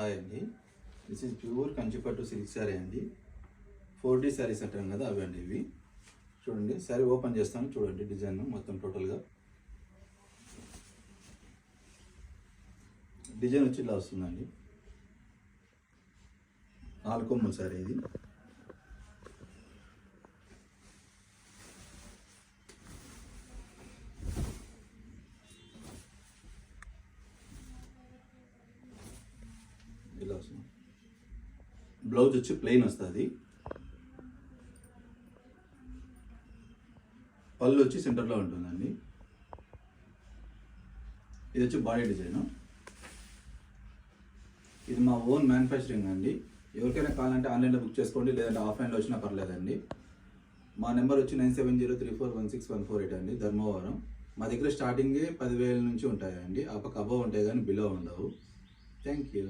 Hi అండి, this is pure Kanchipattu silk sari అండి. 4D saris అంటాం కదా, అవి అండి ఇవి. చూడండి, శారీ ఓపెన్ చేస్తాను, చూడండి డిజైన్ మొత్తం టోటల్గా. డిజైన్ వచ్చి ఇలా వస్తుందండి. 4 కొమ్ముల శారీ ఇది. ఇలా వస్తుంది. బ్లౌజ్ వచ్చి ప్లెయిన్ వస్తుంది. పళ్ళు వచ్చి సెంటర్లో ఉంటుందండి. ఇది వచ్చి బాడీ డిజైన్. ఇది మా ఓన్ మ్యానుఫ్యాక్చరింగ్ అండి. ఎవరికైనా కావాలంటే ఆన్లైన్లో బుక్ చేసుకోండి, లేదంటే ఆఫ్లైన్లో వచ్చినా పర్లేదండి. మా నెంబర్ వచ్చి 9703416148 అండి, ధర్మవరం. మా దగ్గర స్టార్టింగే 10,000 నుంచి ఉంటాయండి. ఆ పక్క అబవ్ ఉంటాయి కానీ బిలో ఉండవు. Thank you.